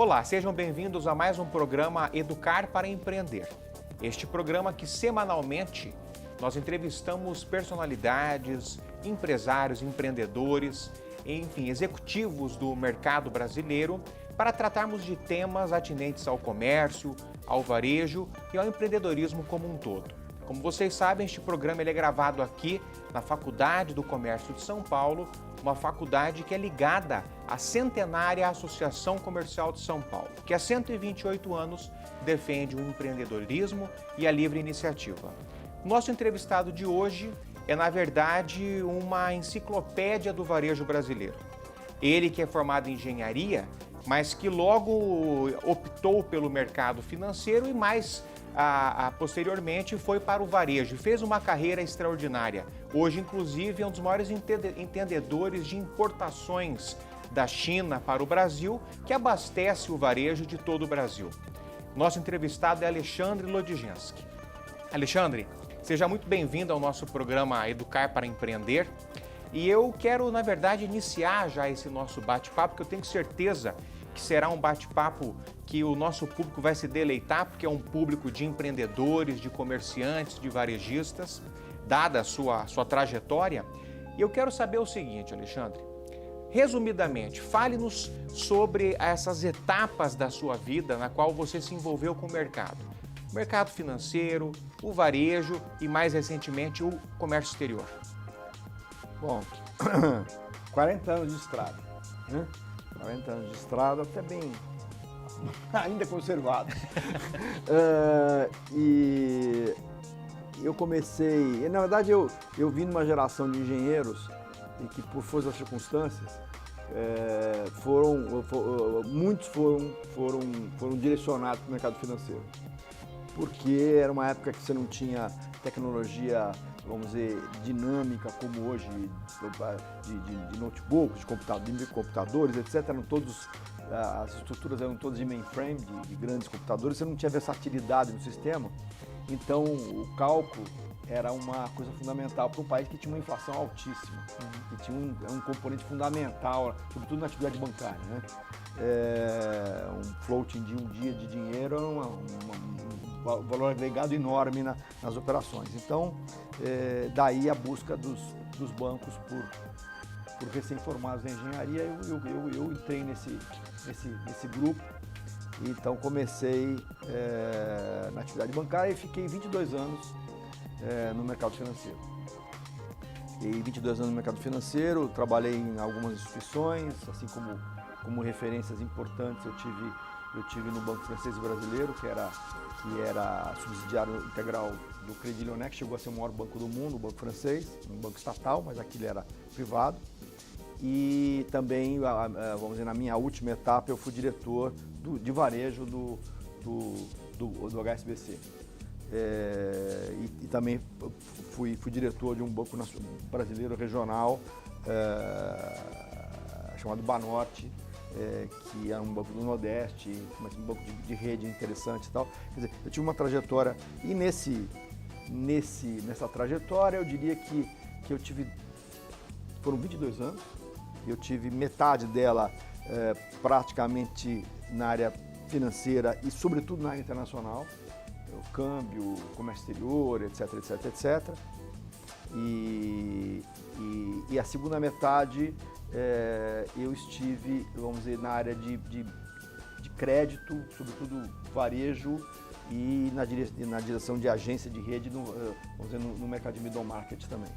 Olá, sejam bem-vindos a mais um programa Educar para Empreender. Este programa que semanalmente nós entrevistamos personalidades, empresários, empreendedores, enfim, executivos do mercado brasileiro para tratarmos de temas atinentes ao comércio, ao varejo e ao empreendedorismo como um todo. Como vocês sabem, este programa ele é gravado aqui na Faculdade do Comércio de São Paulo, uma faculdade que é ligada à centenária Associação Comercial de São Paulo, que há 128 anos defende o empreendedorismo e a livre iniciativa. Nosso entrevistado de hoje é, na verdade, uma enciclopédia do varejo brasileiro. Ele que é formado em engenharia, mas que logo optou pelo mercado financeiro e posteriormente foi para o varejo e fez uma carreira extraordinária. Hoje, inclusive, é um dos maiores entendedores de importações da China para o Brasil, que abastece o varejo de todo o Brasil. Nosso entrevistado é Alexandre Lodijenski. Alexandre, seja muito bem-vindo ao nosso programa Educar para Empreender. E eu quero, na verdade, iniciar já esse nosso bate-papo, porque eu tenho certeza que será um bate-papo que o nosso público vai se deleitar, porque é um público de empreendedores, de comerciantes, de varejistas, dada a sua trajetória. E eu quero saber o seguinte, Alexandre, resumidamente, fale-nos sobre essas etapas da sua vida na qual você se envolveu com o mercado financeiro, o varejo e, mais recentemente, o comércio exterior. Bom, 40 anos de estrada, né? 40 anos de estrada, até bem, ainda conservado. E eu comecei, na verdade eu vim numa geração de engenheiros e que por força das circunstâncias, muitos foram direcionados para o mercado financeiro. Porque era uma época que você não tinha tecnologia, vamos dizer, dinâmica como hoje, de notebooks, de computadores, etc. As estruturas eram todas de mainframe, de grandes computadores, você não tinha versatilidade no sistema. Então, o cálculo era uma coisa fundamental para um país que tinha uma inflação altíssima, que tinha um componente fundamental, sobretudo na atividade bancária, né? Um floating de um dia de dinheiro era um valor agregado enorme nas operações. Então, daí a busca dos bancos por recém-formados em engenharia, eu entrei nesse grupo. Então, comecei na atividade bancária e fiquei 22 anos no mercado financeiro. Fiquei 22 anos no mercado financeiro, trabalhei em algumas instituições, assim como referências importantes eu tive no Banco Francês Brasileiro, que era subsidiário integral do Crédit Lyonnais, que chegou a ser o maior banco do mundo, o Banco Francês, um banco estatal, mas aquilo era privado. E também, vamos dizer, na minha última etapa, eu fui diretor de varejo do HSBC. E também fui diretor de um banco brasileiro regional chamado Banorte, que é um banco do Nordeste, mas um banco de rede interessante e tal. Quer dizer, eu tive uma trajetória e nessa trajetória eu diria que eu tive, foram 22 anos, eu tive metade dela praticamente na área financeira e sobretudo na área internacional, o câmbio, comércio exterior, etc, etc, etc. E a segunda metade eu estive, vamos dizer, na área de crédito, sobretudo varejo e na direção de agência de rede, vamos dizer, no mercado de middle market também.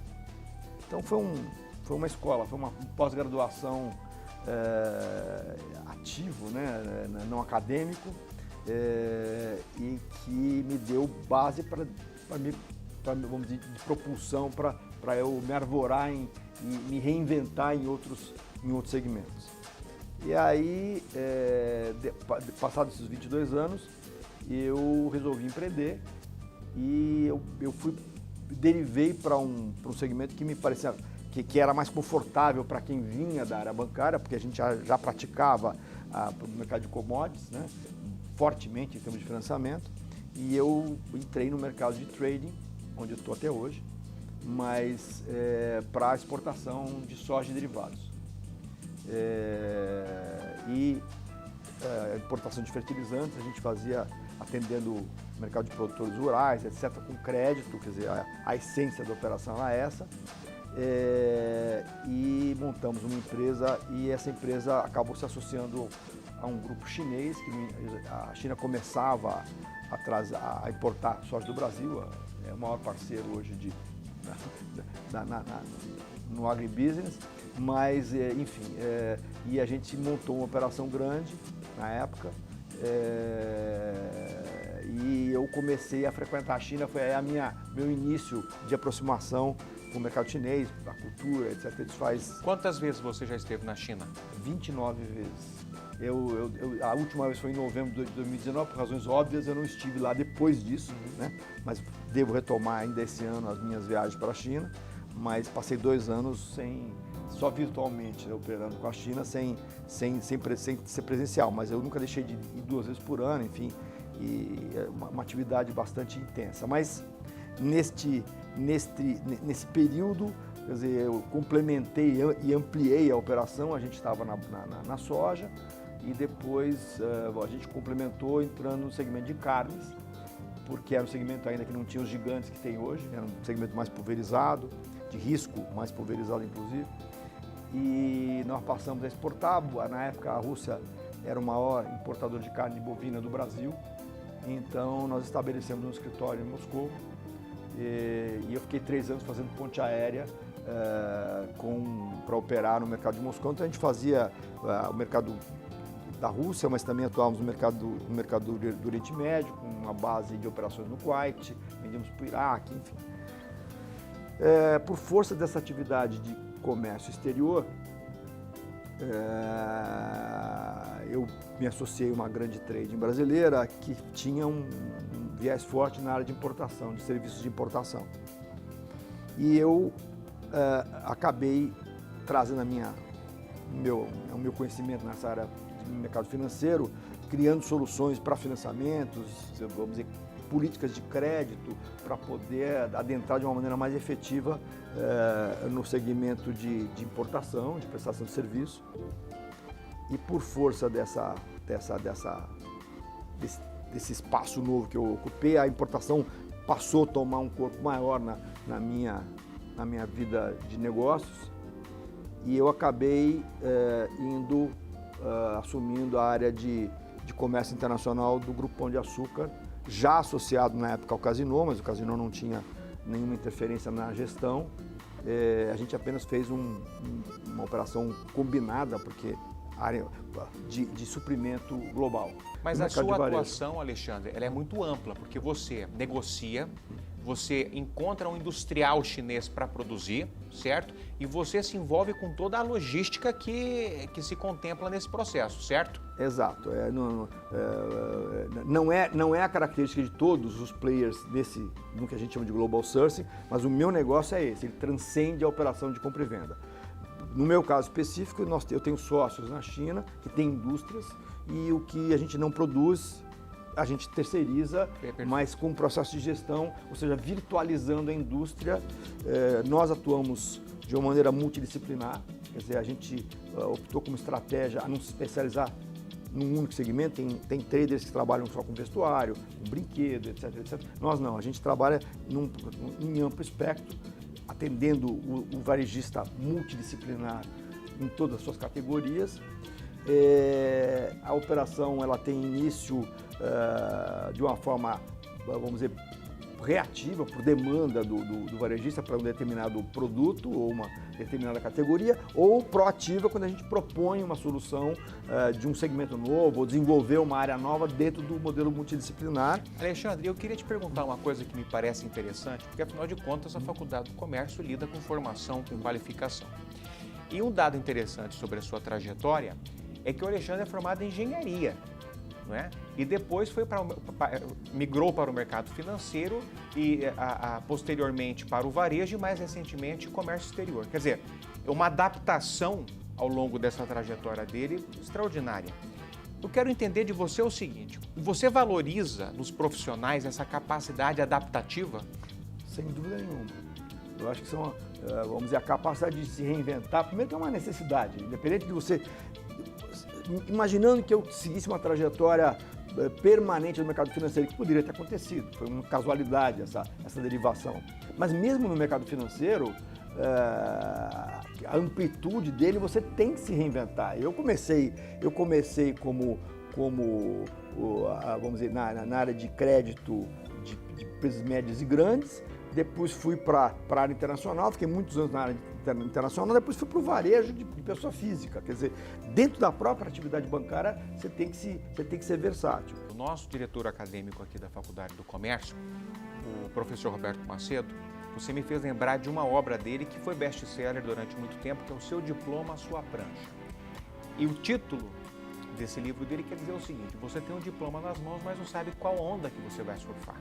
Então foi uma escola, foi uma pós-graduação ativo, né, não acadêmico, e que me deu base para vamos dizer, de propulsão para eu me arvorar e me reinventar em outros segmentos. E aí, passados esses 22 anos, eu resolvi empreender e eu derivei para um segmento que me parecia que era mais confortável para quem vinha da área bancária, porque a gente já praticava o mercado de commodities, né, fortemente em termos de financiamento, e eu entrei no mercado de trading, onde eu estou até hoje, mas para exportação de soja e derivados. E importação de fertilizantes, a gente fazia atendendo o mercado de produtores rurais, etc., com crédito, quer dizer, a essência da operação era essa. E montamos uma empresa e essa empresa acabou se associando a um grupo chinês, que a China começava a importar soja do Brasil, é o maior parceiro hoje no agribusiness, mas, enfim, e a gente montou uma operação grande na época, e eu comecei a frequentar a China, foi aí meu início de aproximação com o mercado chinês, a cultura, etc. Isso faz... Quantas vezes você já esteve na China? 29 vezes. A última vez foi em novembro de 2019, por razões óbvias, eu não estive lá depois disso, né? Mas devo retomar ainda esse ano as minhas viagens para a China, mas passei 2 anos só virtualmente, né, operando com a China, sem ser presencial, mas eu nunca deixei de ir 2 vezes por ano, enfim, e é uma atividade bastante intensa. Mas nesse período, quer dizer, eu complementei e ampliei a operação, a gente estava na soja e depois a gente complementou entrando no segmento de carnes, porque era um segmento ainda que não tinha os gigantes que tem hoje, era um segmento mais pulverizado, de risco mais pulverizado inclusive, e nós passamos a exportar. Na época a Rússia era o maior importador de carne bovina do Brasil, então nós estabelecemos um escritório em Moscou e eu fiquei 3 anos fazendo ponte aérea para operar no mercado de Moscou. Então a gente fazia o mercado da Rússia, mas também atuávamos no mercado do Oriente Médio, com uma base de operações no Kuwait, vendíamos para o Iraque, enfim. Por força dessa atividade de comércio exterior, eu me associei a uma grande trading brasileira que tinha um viés forte na área de importação, de serviços de importação. E eu acabei trazendo o meu conhecimento nessa área de mercado financeiro, criando soluções para financiamentos, vamos dizer, políticas de crédito, para poder adentrar de uma maneira mais efetiva no segmento de importação, de prestação de serviço. E por força desse espaço novo que eu ocupei, a importação passou a tomar um corpo maior na minha vida de negócios e eu acabei assumindo a área de comércio internacional do Grupo Pão de Açúcar, já associado na época ao Casino, mas o Casino não tinha nenhuma interferência na gestão. A gente apenas fez uma operação combinada, porque área de suprimento global. Mas a sua atuação, Alexandre, ela é muito ampla, porque você negocia, você encontra um industrial chinês para produzir, certo? E você se envolve com toda a logística que se contempla nesse processo, certo? Exato. Não é a característica de todos os players no que a gente chama de global sourcing, mas o meu negócio é esse, ele transcende a operação de compra e venda. No meu caso específico, eu tenho sócios na China que têm indústrias e o que a gente não produz, a gente terceiriza, mas com um processo de gestão, ou seja, virtualizando a indústria. Nós atuamos de uma maneira multidisciplinar, quer dizer, a gente optou como estratégia a não se especializar num único segmento. Tem traders que trabalham só com vestuário, com brinquedo, etc, etc. Nós não, a gente trabalha em amplo espectro, atendendo o varejista multidisciplinar em todas as suas categorias. A operação ela tem início de uma forma, vamos dizer, reativa, por demanda do varejista para um determinado produto ou uma determinada categoria, ou proativa quando a gente propõe uma solução de um segmento novo ou desenvolver uma área nova dentro do modelo multidisciplinar. Alexandre, eu queria te perguntar uma coisa que me parece interessante, porque afinal de contas a Faculdade do Comércio lida com formação, com qualificação. E um dado interessante sobre a sua trajetória é que o Alexandre é formado em engenharia, não é? E depois migrou para o mercado financeiro e posteriormente para o varejo e mais recentemente comércio exterior. Quer dizer, uma adaptação ao longo dessa trajetória dele extraordinária. Eu quero entender de você o seguinte: você valoriza nos profissionais essa capacidade adaptativa? Sem dúvida nenhuma. Eu acho que são, vamos dizer, a capacidade de se reinventar. Primeiro que é uma necessidade, independente de você... imaginando que eu seguisse uma trajetória permanente no mercado financeiro, que poderia ter acontecido, foi uma casualidade essa derivação. Mas mesmo no mercado financeiro, a amplitude dele, você tem que se reinventar. Eu comecei como vamos dizer, na área de crédito de empresas médias e grandes, depois fui para a área internacional, fiquei muitos anos na área internacional, depois fui para o varejo de pessoa física. Quer dizer, dentro da própria atividade bancária, você tem que ser versátil. O nosso diretor acadêmico aqui da Faculdade do Comércio, o professor Roberto Macedo, você me fez lembrar de uma obra dele que foi best-seller durante muito tempo, que é O Seu Diploma, a Sua Prancha. E o título desse livro dele quer dizer o seguinte: você tem um diploma nas mãos, mas não sabe qual onda que você vai surfar.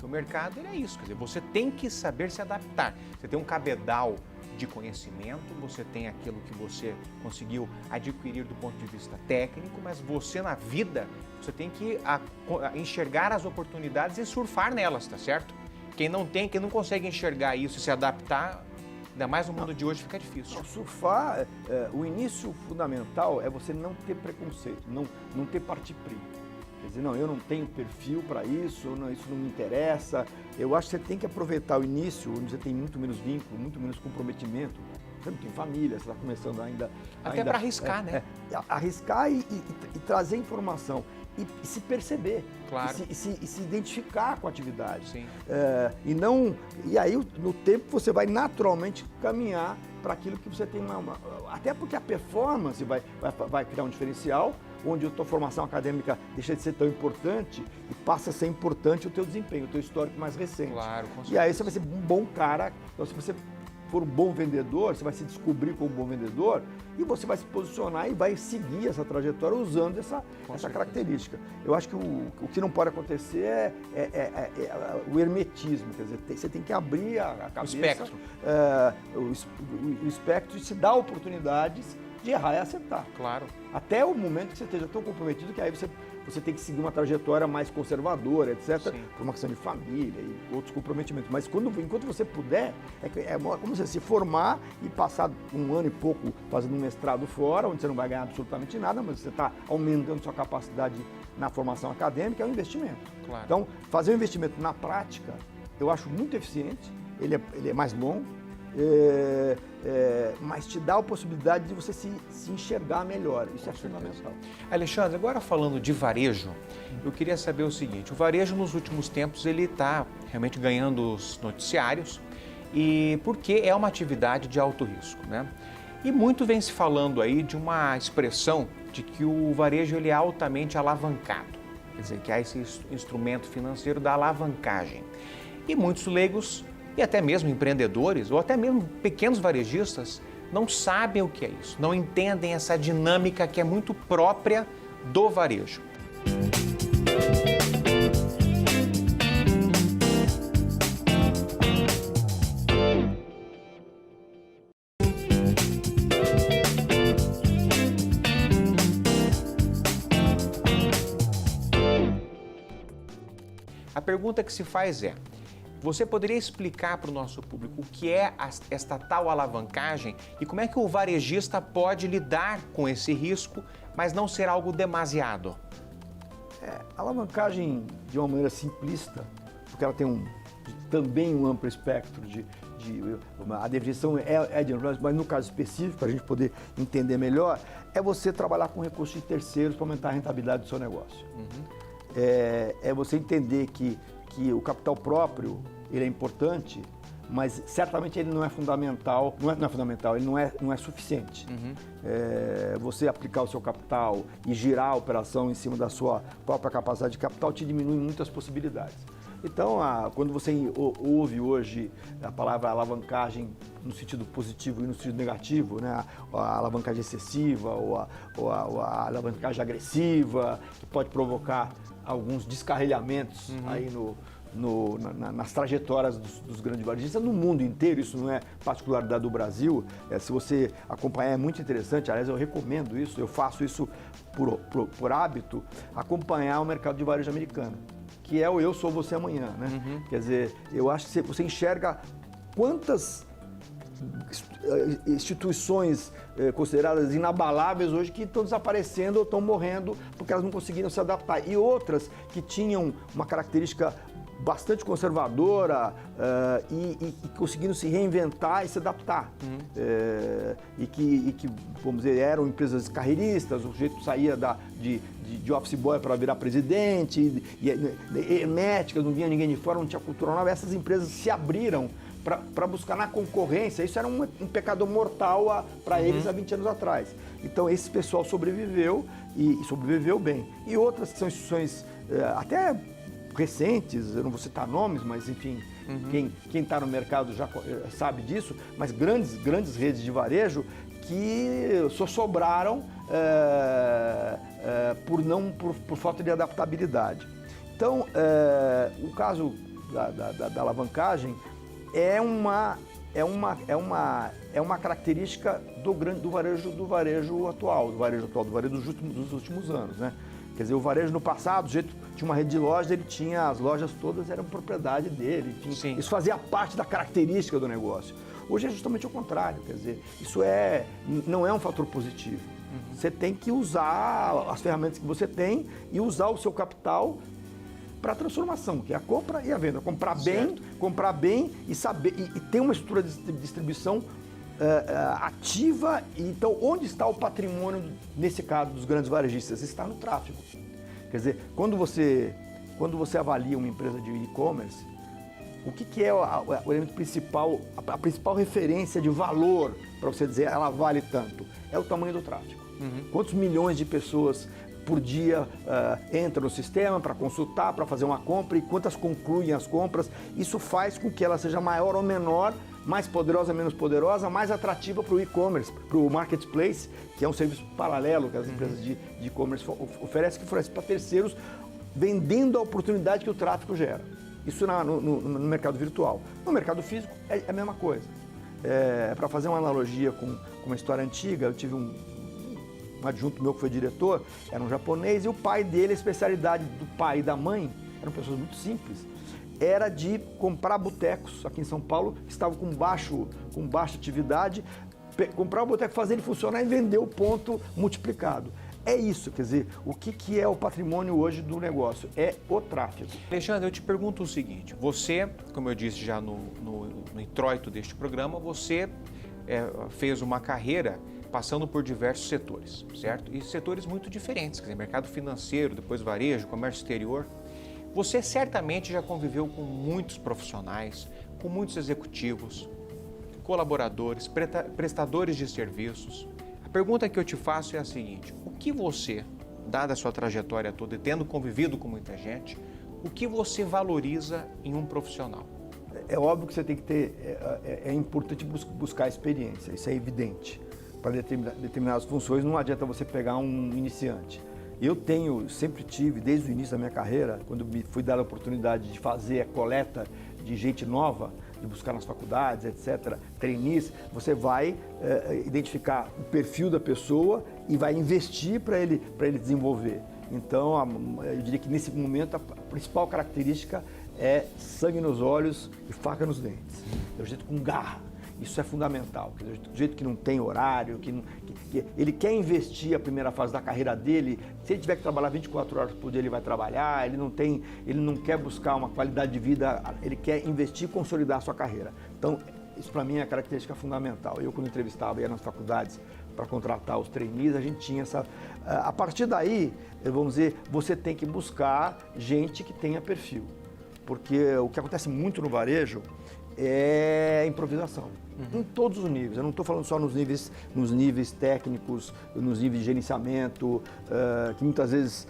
O mercado ele é isso, quer dizer, você tem que saber se adaptar. Você tem um cabedal de conhecimento, você tem aquilo que você conseguiu adquirir do ponto de vista técnico, mas você na vida, você tem que enxergar as oportunidades e surfar nelas, tá certo? Quem não consegue enxergar isso e se adaptar, ainda mais no mundo de hoje, fica difícil. Surfar, o início fundamental é você não ter preconceito, não ter parti-pris. Quer dizer, não, eu não tenho perfil para isso, isso não me interessa. Eu acho que você tem que aproveitar o início, onde você tem muito menos vínculo, muito menos comprometimento. Você não tem família, você está começando ainda... Até para arriscar, né? Arriscar e trazer informação. E se perceber, claro. e se identificar com a atividade. Sim. E aí, no tempo, você vai naturalmente caminhar para aquilo que você tem até porque a performance vai criar um diferencial, onde a tua formação acadêmica deixa de ser tão importante e passa a ser importante o teu desempenho, o teu histórico mais recente. Claro, com certeza. E aí você vai ser um bom cara. Então, se você for um bom vendedor, você vai se descobrir como um bom vendedor e você vai se posicionar e vai seguir essa trajetória usando essa característica. Eu acho que o que não pode acontecer é o hermetismo, quer dizer, você tem que abrir a cabeça, o espectro e se dar oportunidades de errar e acertar. Claro. Até o momento que você esteja tão comprometido que aí você tem que seguir uma trajetória mais conservadora, etc., Sim. por uma questão de família e outros comprometimentos. Mas enquanto você puder, é como você se formar e passar um ano e pouco fazendo um mestrado fora, onde você não vai ganhar absolutamente nada, mas você está aumentando sua capacidade na formação acadêmica, é um investimento. Claro. Então, fazer um investimento na prática, eu acho muito eficiente, ele é mais longo, mas te dá a possibilidade de você se enxergar melhor. Isso é fundamental. Alexandre, agora falando de varejo, eu queria saber o seguinte: o varejo nos últimos tempos ele está realmente ganhando os noticiários, e porque é uma atividade de alto risco, né? E muito vem se falando aí de uma expressão de que o varejo ele é altamente alavancado, quer dizer, que há esse instrumento financeiro da alavancagem. E muitos leigos e até mesmo empreendedores ou até mesmo pequenos varejistas não sabem o que é isso, não entendem essa dinâmica que é muito própria do varejo. A pergunta que se faz é: você poderia explicar para o nosso público o que é esta tal alavancagem e como é que o varejista pode lidar com esse risco, mas não ser algo demasiado? A alavancagem, de uma maneira simplista, porque ela tem também um amplo espectro a definição é de mas no caso específico, para a gente poder entender melhor, é você trabalhar com recursos de terceiros para aumentar a rentabilidade do seu negócio. Uhum. É você entender que o capital próprio ele é importante, mas certamente ele não é fundamental, ele não é suficiente. Uhum. Você aplicar o seu capital e girar a operação em cima da sua própria capacidade de capital te diminui muitas possibilidades. Então, quando você ouve hoje a palavra alavancagem no sentido positivo e no sentido negativo, né? A alavancagem excessiva ou a alavancagem agressiva, que pode provocar alguns descarrilhamentos aí nas trajetórias dos grandes varejistas no mundo inteiro. Isso não é particularidade do Brasil. Se você acompanhar, é muito interessante. Aliás, eu recomendo isso, eu faço isso por hábito, acompanhar o mercado de varejo americano, que é o Eu Sou Você Amanhã, né? Uhum. Quer dizer, eu acho que você enxerga quantas instituições consideradas inabaláveis hoje que estão desaparecendo ou estão morrendo porque elas não conseguiram se adaptar. E outras que tinham uma característica bastante conservadora e conseguindo se reinventar e se adaptar. E que, vamos dizer, eram empresas carreiristas, o sujeito saía de office boy para virar presidente, herméticas, não vinha ninguém de fora, não tinha cultura nova. Essas empresas se abriram para buscar na concorrência. Isso era um pecado mortal para eles há 20 anos atrás. Então, esse pessoal sobreviveu e sobreviveu bem. E outras que são instituições até recentes, eu não vou citar nomes, mas enfim, quem está no mercado já sabe disso, mas grandes redes de varejo que só sobraram por falta de adaptabilidade. Então, o caso da alavancagem é uma característica do varejo atual, do varejo dos últimos anos, né? Quer dizer, o varejo no passado, o sujeito tinha uma rede de lojas, ele tinha, as lojas todas eram propriedade dele, enfim, isso fazia parte da característica do negócio. Hoje é justamente o contrário, quer dizer, isso não é um fator positivo. Você tem que usar as ferramentas que você tem e usar o seu capital para a transformação, que é a compra e a venda. Comprar bem e saber e ter uma estrutura de distribuição ativa. Então, onde está o patrimônio, nesse caso, dos grandes varejistas? Está no tráfego. Quer dizer, quando você avalia uma empresa de e-commerce, o que é o elemento principal, a principal referência de valor para você dizer ela vale tanto? É o tamanho do tráfego. Quantos milhões de pessoas por dia entram no sistema para consultar, para fazer uma compra, e quantas concluem as compras? Isso faz com que ela seja maior ou menor, mais poderosa, menos poderosa, mais atrativa para o e-commerce, para o marketplace, que é um serviço paralelo que as empresas de e-commerce oferecem, que oferece para terceiros, vendendo a oportunidade que o tráfego gera. Isso no mercado virtual. No mercado físico é a mesma coisa. Para fazer uma analogia com uma história antiga, eu tive um adjunto meu que foi diretor, era um japonês, e o pai dele, a especialidade do pai e da mãe, eram pessoas muito simples, era de comprar botecos aqui em São Paulo, que estavam com baixa atividade, comprar o boteco, fazer ele funcionar e vender o ponto multiplicado. É isso, quer dizer, o que é o patrimônio hoje do negócio? É o tráfego. Alexandre, eu te pergunto o seguinte, você, como eu disse já no introito deste programa, você fez uma carreira passando por diversos setores, certo? E setores muito diferentes, quer dizer, mercado financeiro, depois varejo, comércio exterior. Você certamente já conviveu com muitos profissionais, com muitos executivos, colaboradores, prestadores de serviços. A pergunta que eu te faço é a seguinte: o que você, dada a sua trajetória toda e tendo convivido com muita gente, o que você valoriza em um profissional? É óbvio que você tem que ter, é importante buscar experiência, isso é evidente. Para determinadas funções não adianta você pegar um iniciante. Eu sempre tive, desde o início da minha carreira, quando me fui dar a oportunidade de fazer a coleta de gente nova, de buscar nas faculdades, etc., trainees, você vai identificar o perfil da pessoa e vai investir para ele desenvolver. Então, eu diria que nesse momento a principal característica é sangue nos olhos e faca nos dentes. É o jeito com garra. Isso é fundamental. Do jeito que não tem horário, que ele quer investir a primeira fase da carreira dele, se ele tiver que trabalhar 24 horas por dia, ele vai trabalhar, ele não quer buscar uma qualidade de vida, ele quer investir e consolidar a sua carreira. Então, isso para mim é a característica fundamental. Eu, quando entrevistava, ia nas faculdades para contratar os trainees, a gente tinha essa... A partir daí, vamos dizer, você tem que buscar gente que tenha perfil. Porque o que acontece muito no varejo é improvisação, em todos os níveis. Eu não estou falando só nos níveis técnicos, nos níveis de gerenciamento, que muitas vezes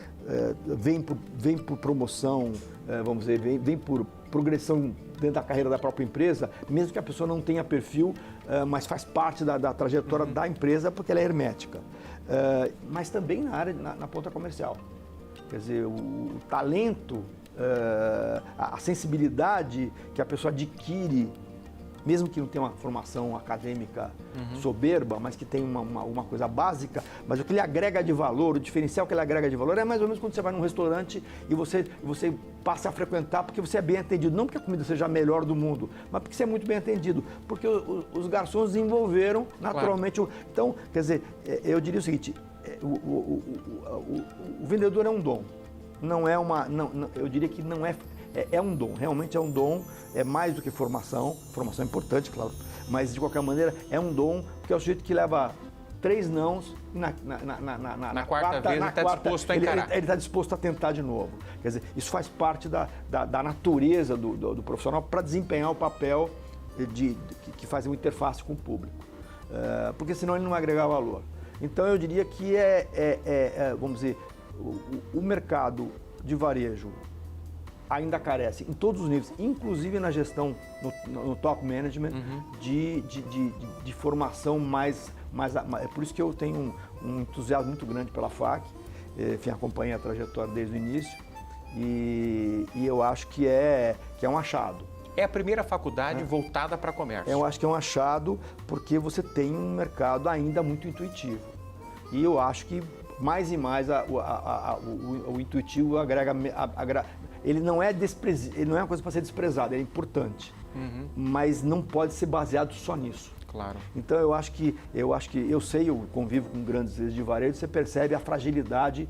vem por promoção, vamos dizer, vem por progressão dentro da carreira da própria empresa, mesmo que a pessoa não tenha perfil, mas faz parte da trajetória da empresa porque ela é hermética. Mas também na ponta comercial. Quer dizer, o talento, a sensibilidade que a pessoa adquire mesmo que não tenha uma formação acadêmica soberba, mas que tem uma coisa básica, mas o que ele agrega de valor, o diferencial que ele agrega de valor é mais ou menos quando você vai num restaurante e você passa a frequentar porque você é bem atendido, não porque a comida seja a melhor do mundo, mas porque você é muito bem atendido, porque os garçons desenvolveram naturalmente. Claro. Então, quer dizer, eu diria o seguinte, o vendedor é um dom, não é uma, eu diria que não é um dom, realmente é um dom, é mais do que formação é importante, claro, mas de qualquer maneira é um dom, porque é o sujeito que leva 3 nãos e na quarta vez ele está disposto a encarar. Ele está disposto a tentar de novo. Quer dizer, isso faz parte da natureza do profissional para desempenhar o papel que faz uma interface com o público, porque senão ele não vai agregar valor. Então eu diria que vamos dizer, o mercado de varejo ainda carece em todos os níveis, inclusive na gestão, no top management, de formação mais. É por isso que eu tenho um entusiasmo muito grande pela FAC, enfim, acompanhei a trajetória desde o início e eu acho que é um achado. É a primeira faculdade voltada para comércio. Eu acho que é um achado porque você tem um mercado ainda muito intuitivo. E eu acho que mais e mais o intuitivo agrega. Ele não é uma coisa para ser desprezada, é importante. Mas não pode ser baseado só nisso. Claro. Então eu acho que eu convivo com grandes redes de varejo, você percebe a fragilidade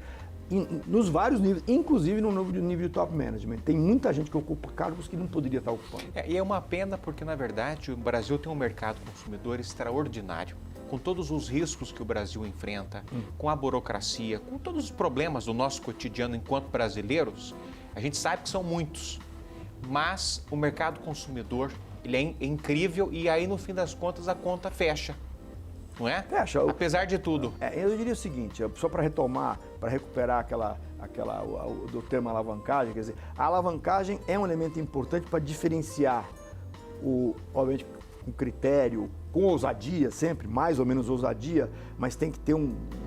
nos vários níveis, inclusive no nível de top management. Tem muita gente que ocupa cargos que não poderia estar ocupando. E é uma pena porque, na verdade, o Brasil tem um mercado consumidor extraordinário, com todos os riscos que o Brasil enfrenta, com a burocracia, com todos os problemas do nosso cotidiano enquanto brasileiros. A gente sabe que são muitos, mas o mercado consumidor ele é incrível e aí, no fim das contas, a conta fecha. Não é? Fecha. Apesar de tudo. Eu diria o seguinte, só para retomar, para recuperar do termo alavancagem, quer dizer, a alavancagem é um elemento importante para diferenciar, obviamente, com critério, com ousadia sempre, mais ou menos ousadia, mas tem que ter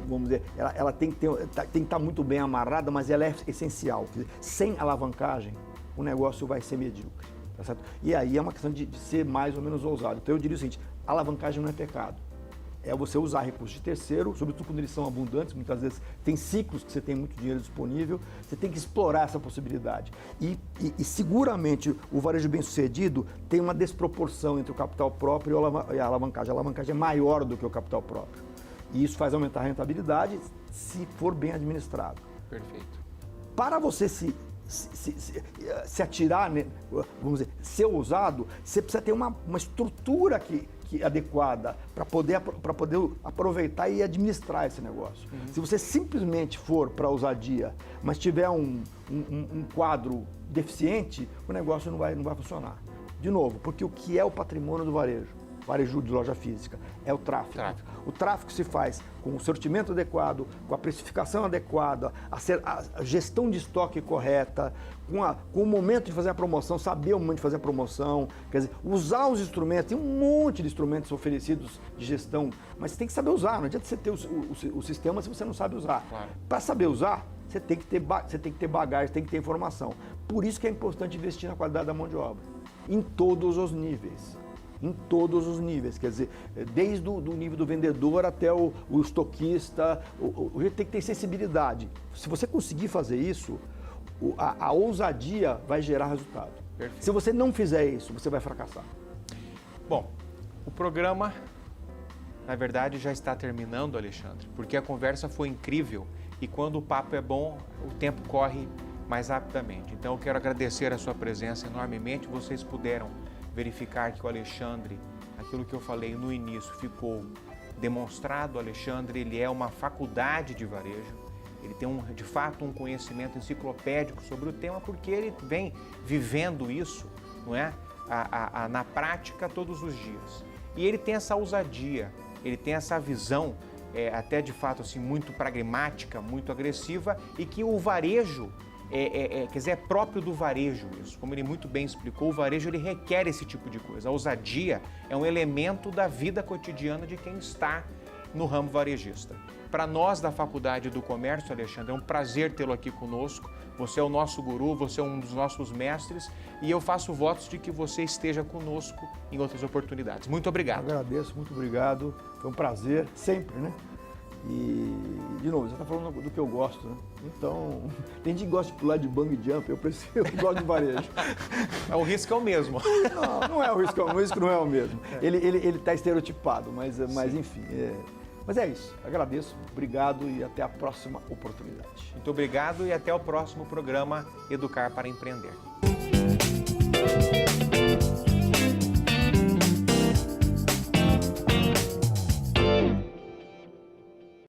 vamos dizer, ela tem que estar muito bem amarrada, mas ela é essencial. Quer dizer, sem alavancagem, o negócio vai ser medíocre. Tá certo? E aí é uma questão de ser mais ou menos ousado. Então eu diria o seguinte, alavancagem não é pecado. É você usar recursos de terceiro, sobretudo quando eles são abundantes, muitas vezes tem ciclos que você tem muito dinheiro disponível, você tem que explorar essa possibilidade. E seguramente o varejo bem-sucedido tem uma desproporção entre o capital próprio e a alavancagem. A alavancagem é maior do que o capital próprio. E isso faz aumentar a rentabilidade se for bem administrado. Perfeito. Para você se atirar, né, vamos dizer, ser ousado, você precisa ter uma estrutura adequada para poder aproveitar e administrar esse negócio. Se você simplesmente for para a ousadia, mas tiver um quadro deficiente, o negócio não vai funcionar. De novo, porque o que é o patrimônio do varejo de loja física? É o tráfego. O tráfego se faz com o sortimento adequado, com a precificação adequada, a gestão de estoque correta, com o momento de fazer a promoção, saber o momento de fazer a promoção, quer dizer, usar os instrumentos, tem um monte de instrumentos oferecidos de gestão, mas você tem que saber usar, não adianta você ter o sistema se você não sabe usar. Claro. Para saber usar, você tem que ter bagagem, tem que ter informação. Por isso que é importante investir na qualidade da mão de obra, em todos os níveis. Em todos os níveis, quer dizer, desde o nível do vendedor até o estoquista, o jeito tem que ter sensibilidade. Se você conseguir fazer isso, a ousadia vai gerar resultado. Perfeito. Se você não fizer isso, você vai fracassar. Bom, o programa, na verdade, já está terminando, Alexandre, porque a conversa foi incrível e quando o papo é bom, o tempo corre mais rapidamente. Então, eu quero agradecer a sua presença enormemente. Vocês puderam verificar que o Alexandre, aquilo que eu falei no início, ficou demonstrado. O Alexandre, ele é uma faculdade de varejo, ele tem de fato um conhecimento enciclopédico sobre o tema, porque ele vem vivendo isso, não é? Na prática todos os dias. E ele tem essa ousadia, ele tem essa visão, até de fato assim, muito pragmática, muito agressiva, e que o varejo quer dizer, é próprio do varejo isso. Como ele muito bem explicou, o varejo ele requer esse tipo de coisa. A ousadia é um elemento da vida cotidiana de quem está no ramo varejista. Para nós da Faculdade do Comércio, Alexandre, é um prazer tê-lo aqui conosco. Você é o nosso guru, você é um dos nossos mestres e eu faço votos de que você esteja conosco em outras oportunidades. Muito obrigado. Agradeço, muito obrigado. Foi um prazer, sempre, né? E, de novo, você está falando do que eu gosto, né? Então, tem gente que gosta de pular de bungee jump, eu gosto de varejo. O risco é o mesmo. Não é o risco não é o mesmo. Ele está estereotipado, mas enfim. Mas é isso, agradeço, obrigado e até a próxima oportunidade. Muito obrigado e até o próximo programa Educar para Empreender.